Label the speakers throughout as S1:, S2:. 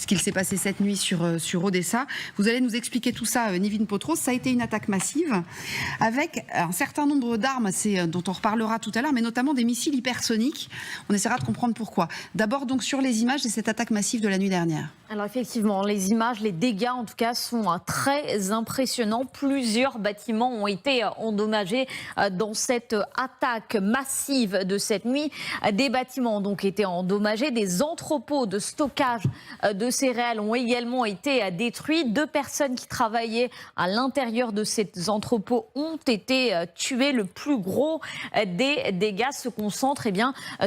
S1: ce qu'il s'est passé cette nuit sur Odessa. Vous allez nous expliquer tout ça, Nivine Potros. Ça a été une attaque massive avec un certain nombre d'armes, dont on reparlera tout à l'heure, mais notamment des missiles hypersoniques. On essaiera de comprendre pourquoi. D'abord, donc, sur les images de cette attaque massive de la nuit dernière.
S2: Alors effectivement, les images, les dégâts en tout cas sont très impressionnants. Plusieurs bâtiments ont été endommagés dans cette attaque massive de cette nuit. Des bâtiments ont donc été endommagés, des entrepôts de stockage de céréales ont également été détruits. 2 personnes qui travaillaient à l'intérieur de ces entrepôts ont été tuées. Le plus gros des dégâts se concentre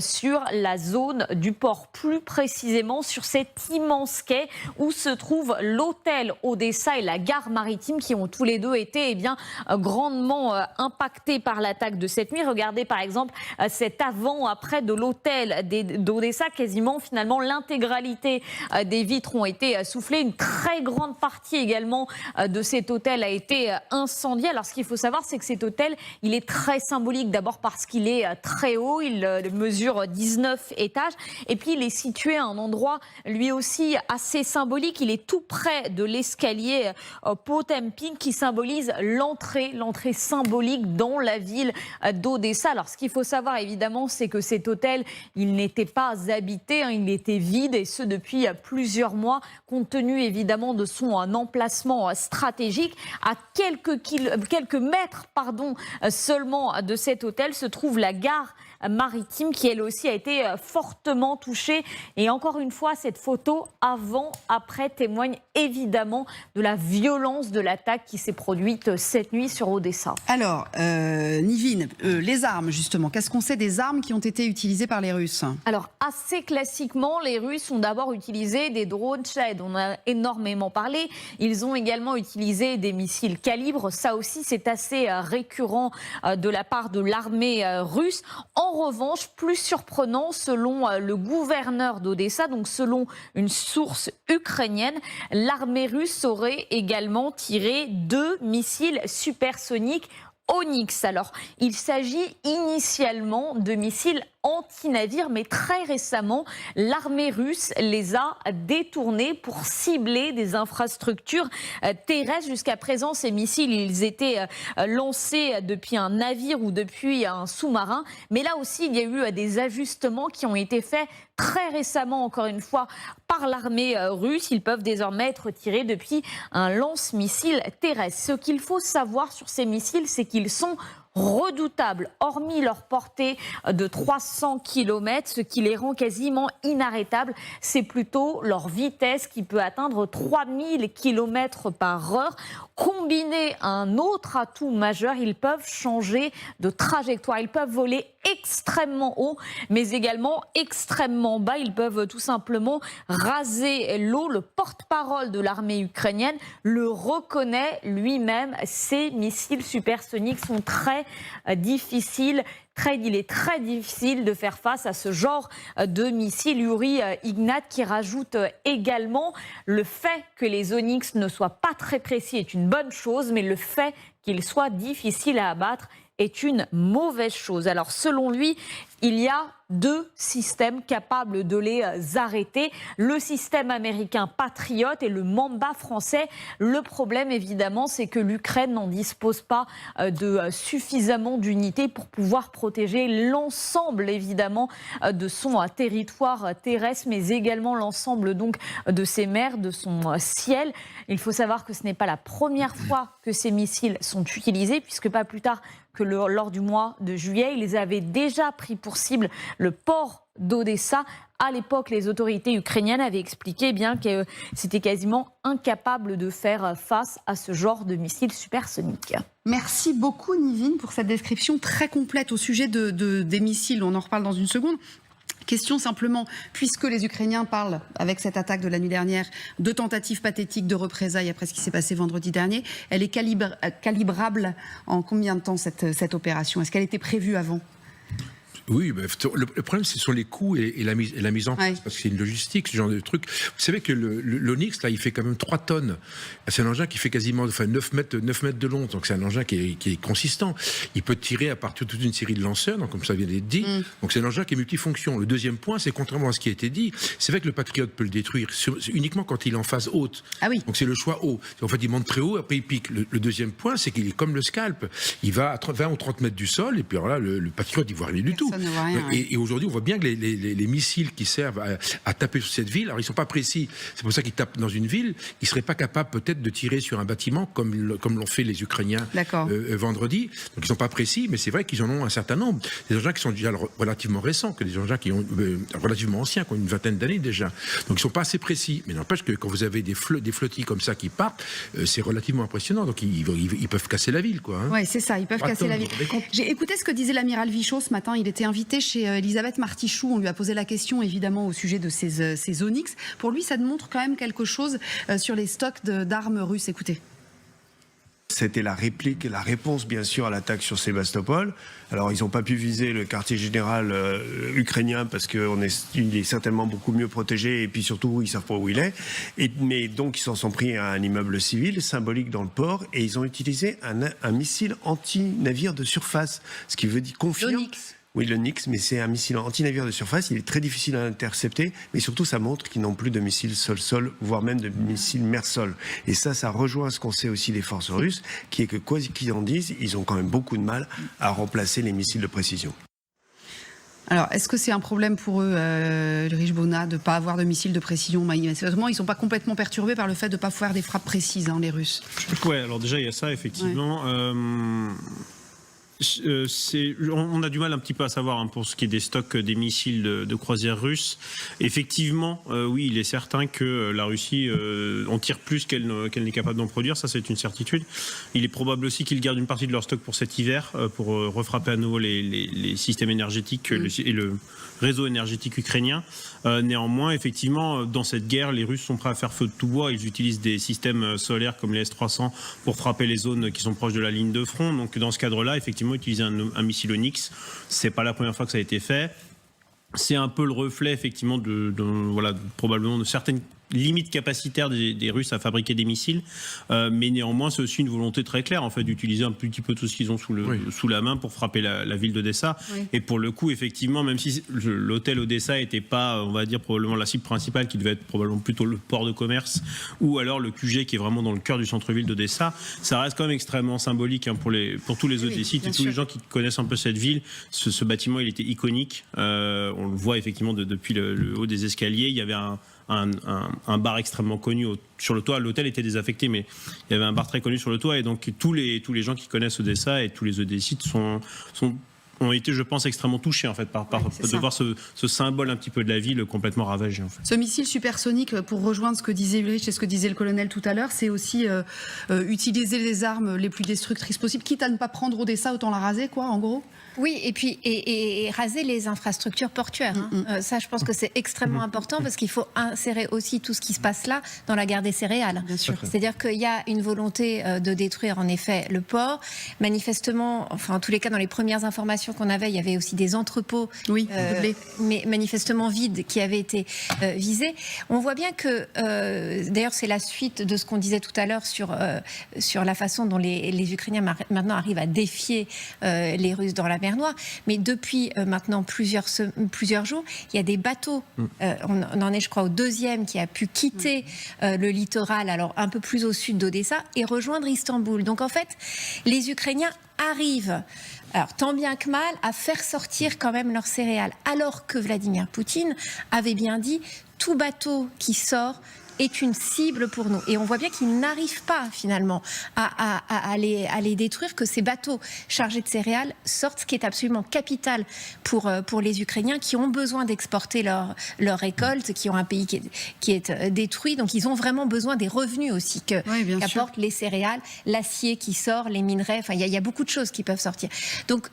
S2: sur la zone du port, plus précisément sur cet immense quai où se trouve l'hôtel Odessa et la gare maritime qui ont tous les deux été grandement impactés par l'attaque de cette nuit. Regardez par exemple cet avant-après de l'hôtel d'Odessa. Quasiment finalement l'intégralité des vitres ont été soufflées. Une très grande partie également de cet hôtel a été incendiée. Alors ce qu'il faut savoir, c'est que cet hôtel, il est très symbolique. D'abord parce qu'il est très haut, il mesure 19 étages. Et puis il est situé à un endroit lui aussi assez symbolique. Il est tout près de l'escalier Potemkin qui symbolise l'entrée symbolique dans la ville d'Odessa. Alors ce qu'il faut savoir évidemment, c'est que cet hôtel, il n'était pas habité, il était vide et ce depuis plusieurs mois, compte tenu évidemment de son emplacement stratégique. À quelques mètres seulement de cet hôtel se trouve la gare maritime qui elle aussi a été fortement touchée. Et encore une fois, cette photo avant-après témoigne évidemment de la violence de l'attaque qui s'est produite cette nuit sur Odessa.
S1: Alors, Nivine, les armes justement, qu'est-ce qu'on sait des armes qui ont été utilisées par les Russes?
S2: Alors, assez classiquement, les Russes ont d'abord utilisé des drones Shahed, on a énormément parlé. Ils ont également utilisé des missiles Calibre, ça aussi c'est assez récurrent de la part de l'armée russe. En revanche, plus surprenant, selon le gouverneur d'Odessa, donc selon une source ukrainienne, l'armée russe aurait également tiré 2 missiles supersoniques Onyx. Alors, il s'agit initialement de missiles anti-navires, mais très récemment, l'armée russe les a détournés pour cibler des infrastructures terrestres. Jusqu'à présent, ces missiles, ils étaient lancés depuis un navire ou depuis un sous-marin. Mais là aussi, il y a eu des ajustements qui ont été faits très récemment, encore une fois, par l'armée russe. Ils peuvent désormais être tirés depuis un lance-missile terrestre. Ce qu'il faut savoir sur ces missiles, c'est qu'ils sont redoutables, hormis leur portée de 300 km, ce qui les rend quasiment inarrêtables. C'est plutôt leur vitesse qui peut atteindre 3000 km par heure. Combiné à un autre atout majeur, ils peuvent changer de trajectoire. Ils peuvent voler extrêmement haut, mais également extrêmement bas. Ils peuvent tout simplement raser l'eau. Le porte-parole de l'armée ukrainienne le reconnaît lui-même. Ces missiles supersoniques sont très difficiles. Il est très difficile de faire face à ce genre de missiles. Yuri Ignat qui rajoute également le fait que les Onyx ne soient pas très précis est une bonne chose, mais le fait qu'ils soient difficiles à abattre est une mauvaise chose. Alors selon lui, il y a 2 systèmes capables de les arrêter. Le système américain Patriot et le Mamba français. Le problème évidemment, c'est que l'Ukraine n'en dispose pas de suffisamment d'unités pour pouvoir protéger l'ensemble évidemment de son territoire terrestre, mais également l'ensemble donc de ses mers, de son ciel. Il faut savoir que ce n'est pas la première fois que ces missiles sont utilisés, puisque pas plus tard que lors du mois de juillet, ils avaient déjà pris pour cible le port d'Odessa. À l'époque, les autorités ukrainiennes avaient expliqué que c'était quasiment incapable de faire face à ce genre de missiles supersoniques.
S1: Merci beaucoup Nivine pour cette description très complète au sujet des missiles. On en reparle dans une seconde. Question simplement, puisque les Ukrainiens parlent, avec cette attaque de la nuit dernière, de tentatives pathétiques de représailles après ce qui s'est passé vendredi dernier, elle est calibrable en combien de temps cette opération? Est-ce qu'elle était prévue avant?
S3: Oui, le problème, ce sont les coûts et la mise en place, parce que c'est une logistique, ce genre de truc. Vous savez que l'Onyx, là, il fait quand même 3 tonnes. C'est un engin qui fait quasiment 9 mètres de long, donc c'est un engin qui est consistant. Il peut tirer à partir de toute une série de lanceurs, donc comme ça vient d'être dit. Donc c'est un engin qui est multifonction. Le deuxième point, c'est contrairement à ce qui a été dit, c'est vrai que le Patriot peut le détruire uniquement quand il est en phase haute.
S1: Ah oui.
S3: Donc c'est le choix haut. En fait, il monte très haut, après il pique. Le deuxième point, c'est qu'il est comme le scalp. Il va à 20 ou 30 mètres du sol, et puis alors là, le Patriot, il voit rien du tout.
S1: Rien,
S3: et aujourd'hui, on voit bien que les missiles qui servent à taper sur cette ville, alors ils ne sont pas précis. C'est pour ça qu'ils tapent dans une ville. Ils ne seraient pas capables peut-être de tirer sur un bâtiment comme l'ont fait les Ukrainiens vendredi. Donc ils ne sont pas précis, mais c'est vrai qu'ils en ont un certain nombre. Des engins qui sont déjà relativement récents, que des engins qui ont relativement anciens, qui ont une vingtaine d'années déjà. Donc ils ne sont pas assez précis. Mais n'empêche que quand vous avez des flottilles comme ça qui partent, c'est relativement impressionnant. Donc ils peuvent casser la ville, quoi.
S1: Oui, c'est ça. Ils peuvent casser la ville. J'ai écouté ce que disait l'amiral Vichot ce matin. Il était invité chez Elisabeth Martichoux. On lui a posé la question, évidemment, au sujet de ces Onyx. Pour lui, ça montre quand même quelque chose sur les stocks d'armes russes. Écoutez.
S4: C'était la réponse bien sûr à l'attaque sur Sébastopol. Alors ils n'ont pas pu viser le quartier général ukrainien parce qu'il est certainement beaucoup mieux protégé et puis surtout ils ne savent pas où il est. Mais donc ils s'en sont pris à un immeuble civil symbolique dans le port et ils ont utilisé un missile anti-navire de surface, ce qui veut dire confirme. Oui, le Nyx, mais c'est un missile anti-navire de surface. Il est très difficile à intercepter, mais surtout, ça montre qu'ils n'ont plus de missiles sol-sol, voire même de missiles mer-sol. Et ça rejoint ce qu'on sait aussi des forces russes, qui est que, quoi qu'ils en disent, ils ont quand même beaucoup de mal à remplacer les missiles de précision.
S1: Alors, est-ce que c'est un problème pour eux, Ulrich Bonnat, de ne pas avoir de missiles de précision? Ils ne sont pas complètement perturbés par le fait de ne pas faire des frappes précises, les Russes.
S5: Oui, alors déjà, il y a ça, effectivement. Ouais. On a du mal un petit peu à savoir pour ce qui est des stocks des missiles de croisière russes. Effectivement, oui, il est certain que la Russie en tire plus qu'elle n'est capable d'en produire, ça c'est une certitude. Il est probable aussi qu'ils gardent une partie de leur stock pour cet hiver, pour refrapper à nouveau les systèmes énergétiques et le réseau énergétique ukrainien. Néanmoins, effectivement, dans cette guerre, les Russes sont prêts à faire feu de tout bois. Ils utilisent des systèmes solaires comme les S-300 pour frapper les zones qui sont proches de la ligne de front. Donc dans ce cadre-là, effectivement, utiliser un missile Onyx, c'est pas la première fois que ça a été fait. C'est un peu le reflet, effectivement, probablement de certaines limites capacitaires des Russes à fabriquer des missiles, mais néanmoins c'est aussi une volonté très claire en fait d'utiliser un petit peu tout ce qu'ils ont sous la main pour frapper la ville d'Odessa. Oui. Et pour le coup, effectivement, même si l'hôtel Odessa n'était pas, on va dire, probablement la cible principale, qui devait être probablement plutôt le port de commerce ou alors le QG qui est vraiment dans le cœur du centre-ville d'Odessa, ça reste quand même extrêmement symbolique pour tous les Odessites et tous les gens qui connaissent un peu cette ville. Ce bâtiment, il était iconique. On le voit effectivement depuis le haut des escaliers. Il y avait un bar extrêmement connu sur le toit. L'hôtel était désaffecté, mais il y avait un bar très connu sur le toit. Et donc, tous les gens qui connaissent Odessa et tous les Odessites ont été, je pense, extrêmement touchés en fait, de voir ce symbole un petit peu de la ville complètement ravagé. En fait.
S1: Ce missile supersonique, pour rejoindre ce que disait Ulrich et ce que disait le colonel tout à l'heure, c'est aussi utiliser les armes les plus destructrices possibles, quitte à ne pas prendre Odessa, autant la raser, quoi, en gros.
S6: Oui, et puis et raser les infrastructures portuaires. Ça, je pense que c'est extrêmement important parce qu'il faut insérer aussi tout ce qui se passe là dans la guerre des céréales.
S1: Bien sûr.
S6: C'est-à-dire qu'il y a une volonté de détruire en effet le port. Manifestement, enfin en tous les cas dans les premières informations qu'on avait, il y avait aussi des entrepôts, mais manifestement vides, qui avaient été visés. On voit bien que, d'ailleurs, c'est la suite de ce qu'on disait tout à l'heure sur la façon dont les Ukrainiens maintenant arrivent à défier les Russes dans la mer Noire, mais depuis maintenant plusieurs jours, il y a des bateaux, on en est je crois au 2e qui a pu quitter le littoral, alors un peu plus au sud d'Odessa, et rejoindre Istanbul. Donc en fait, les Ukrainiens arrivent, alors tant bien que mal, à faire sortir quand même leurs céréales, alors que Vladimir Poutine avait bien dit tout bateau qui sort est une cible pour nous. Et on voit bien qu'ils n'arrivent pas finalement à les détruire, que ces bateaux chargés de céréales sortent, ce qui est absolument capital pour les Ukrainiens qui ont besoin d'exporter leur récolte, qui ont un pays qui est détruit. Donc ils ont vraiment besoin des revenus aussi qu'apportent les céréales, l'acier qui sort, les minerais. Enfin, il y a beaucoup de choses qui peuvent sortir. Donc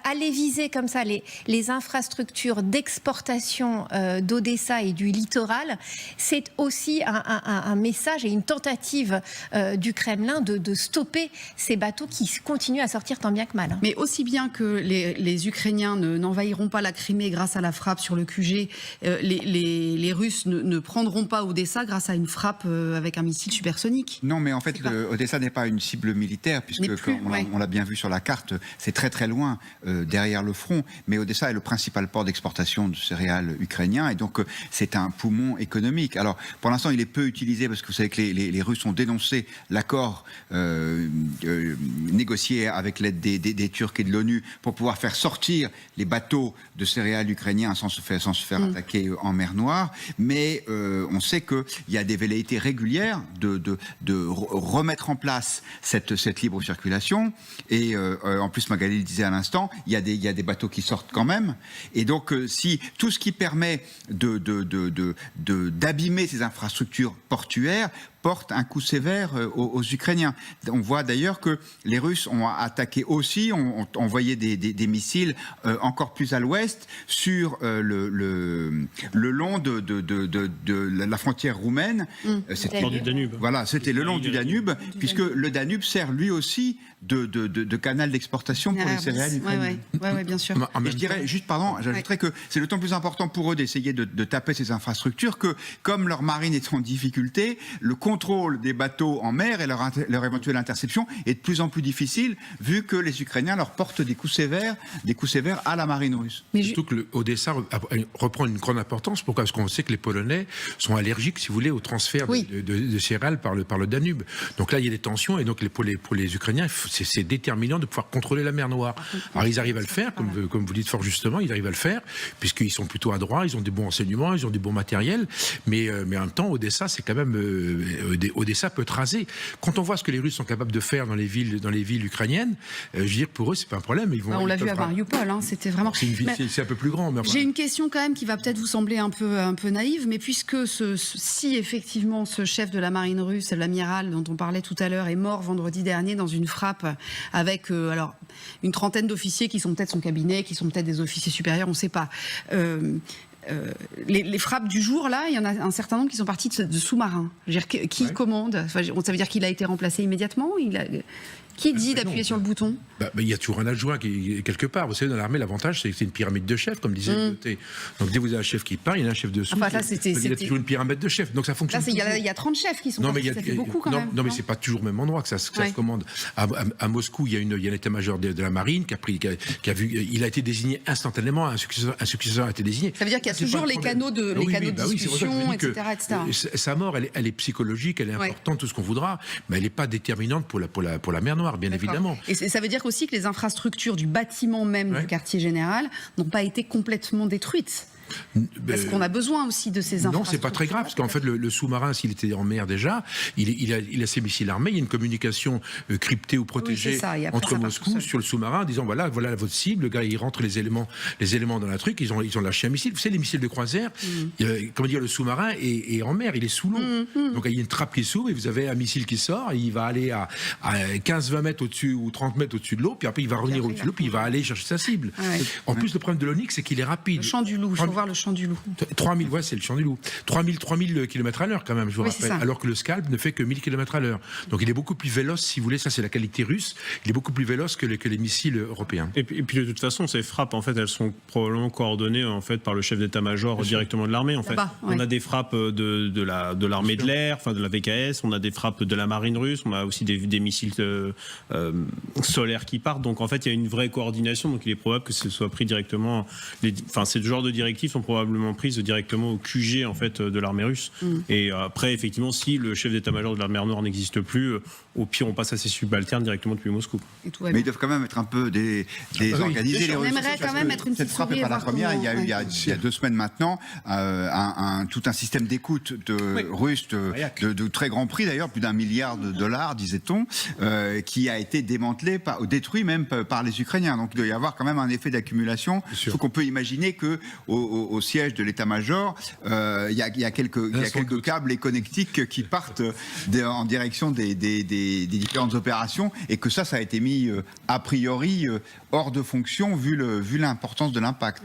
S6: aller viser comme ça les infrastructures d'exportation d'Odessa et du littoral, c'est aussi un message et une tentative du Kremlin de stopper ces bateaux qui continuent à sortir tant bien que mal.
S1: Mais aussi bien que les Ukrainiens n'envahiront pas la Crimée grâce à la frappe sur le QG, les Russes ne prendront pas Odessa grâce à une frappe avec un missile supersonique.
S7: Non, mais en fait, Odessa n'est pas une cible militaire, puisque on l'a bien vu sur la carte, c'est très très loin derrière le front. Mais Odessa est le principal port d'exportation de céréales ukrainien, et donc c'est un poumon économique. Alors, pour l'instant, il est peu utilisé, parce que vous savez que les Russes ont dénoncé l'accord négocié avec l'aide des Turcs et de l'ONU pour pouvoir faire sortir les bateaux de céréales ukrainiens sans se faire attaquer en mer Noire. Mais on sait qu'il y a des velléités régulières de remettre en place cette libre circulation. Et en plus, Magali le disait à l'instant, il y a des bateaux qui sortent quand même. Et donc, si tout ce qui permet d'abîmer ces infrastructures portuaires porte un coup sévère aux Ukrainiens. On voit d'ailleurs que les Russes ont attaqué aussi, ont envoyé des missiles encore plus à l'ouest sur le long de la frontière roumaine.
S5: C'était du Danube.
S7: Voilà, c'était le long du Danube, puisque le Danube sert lui aussi de canal d'exportation pour les céréales ukrainiennes.
S1: Oui, bien sûr.
S7: Et je dirais, juste, j'ajouterais que c'est d'autant plus important pour eux d'essayer de taper ces infrastructures que, comme leur marine est en difficulté, le contrôle des bateaux en mer et leur éventuelle interception est de plus en plus difficile, vu que les Ukrainiens leur portent des coups sévères à la marine russe.
S3: Mais surtout que Odessa reprend une grande importance. Pourquoi ? Parce qu'on sait que les Polonais sont allergiques, si vous voulez, au transfert de céréales par le Danube. Donc là, il y a des tensions, et donc pour les Ukrainiens, c'est déterminant de pouvoir contrôler la mer Noire. Alors ils arrivent à le faire, comme vous dites fort justement, ils arrivent à le faire, puisqu'ils sont plutôt adroits, ils ont des bons renseignements, ils ont des bons matériels, mais en même temps, Odessa, c'est quand même... Odessa peut être rasé. Quand on voit ce que les Russes sont capables de faire dans les villes ukrainiennes, je veux dire, pour eux, c'est pas un problème.
S1: On l'a vu à Mariupol, c'était vraiment...
S3: C'est un peu plus grand. Mais enfin...
S1: J'ai une question quand même qui va peut-être vous sembler un peu naïve, mais puisque si effectivement ce chef de la marine russe, l'amiral dont on parlait tout à l'heure, est mort vendredi dernier dans une frappe avec une trentaine d'officiers qui sont peut-être son cabinet, qui sont peut-être des officiers supérieurs, on ne sait pas. Les frappes du jour, là, il y en a un certain nombre qui sont partis de sous-marins. Qui commande ? Ça veut dire qu'il a été remplacé immédiatement ? Qui dit d'appuyer sur le bouton ?
S3: Il y a toujours un adjoint qui quelque part. Vous savez, dans l'armée, l'avantage, c'est que c'est une pyramide de chefs, comme disait Lyoté. Donc, dès que vous avez un chef qui part, il y a un chef dessous.
S1: Enfin,
S3: il y a toujours une pyramide de chefs. Donc, ça fonctionne.
S1: Là, il y a 30 chefs qui sont partis. Ça fait beaucoup quand même.
S3: Non, mais c'est pas toujours au même endroit que ça se commande. À Moscou, il y a un état-major de la marine qui a vu. Il a été désigné instantanément. Un successeur a été désigné.
S1: Ça veut dire qu'il y a toujours les canaux de discussion, etc.
S3: Sa mort, elle est psychologique, elle est importante, tout ce qu'on voudra, mais elle n'est pas déterminante pour la mer Noire, bien évidemment.
S1: Et ça veut dire aussi que les infrastructures du bâtiment même du quartier général n'ont pas été complètement détruites. Parce qu'on a besoin aussi de ces infrastructures.
S3: Non, c'est pas très grave, parce qu'en fait, le sous-marin, s'il était en mer déjà, il a ses missiles armés, il y a une communication cryptée ou protégée entre Moscou sur le sous-marin, en disant voilà votre cible, le gars, il rentre les éléments dans la truc, ils ont lâché un missile. Vous savez, les missiles de croisière, le sous-marin est en mer, il est sous l'eau. Donc il y a une trappe qui s'ouvre, et vous avez un missile qui sort, et il va aller à 15-20 mètres au-dessus ou 30 mètres au-dessus de l'eau, puis après il va revenir au-dessus de l'eau, puis il va aller chercher sa cible. En plus, le problème de l'Onyx, c'est qu'il est rapide.
S1: Le champ du loup, voir le champ du loup.
S3: 3000, c'est le champ du loup. 3000 km à l'heure quand même, je vous rappelle. Alors que le Scalp ne fait que 1000 km à l'heure. Donc il est beaucoup plus véloce, si vous voulez, ça c'est la qualité russe, il est beaucoup plus véloce que les missiles européens.
S5: Et puis de toute façon, ces frappes, en fait, elles sont probablement coordonnées en fait, par le chef d'état-major directement de l'armée. En fait. On a des frappes de l'armée de l'air, enfin de la VKS, on a des frappes de la marine russe, on a aussi des missiles solaires qui partent. Donc en fait, il y a une vraie coordination, donc il est probable que ce soit pris directement. Ces genres de directives sont probablement prises directement au QG en fait de l'armée russe. Et après, effectivement, si le chef d'état-major de la mer Noire n'existe plus, au pire, on passe à ses subalternes directement depuis Moscou.
S7: Mais ils doivent quand même être un peu désorganisés.
S1: On aimerait quand même être une petite
S7: souris. Cette frappe n'est pas la première. Il y a 2 semaines maintenant, tout un système d'écoute russe de très grand prix, d'ailleurs, plus d'1 milliard de dollars, disait-on, qui a été démantelé, détruit même par les Ukrainiens. Donc il doit y avoir quand même un effet d'accumulation. Sauf qu'on peut imaginer que au siège de l'état-major, il y a quelques câbles et connectiques qui partent en direction des différentes opérations, et que ça a été mis a priori hors de fonction vu l'importance de l'impact.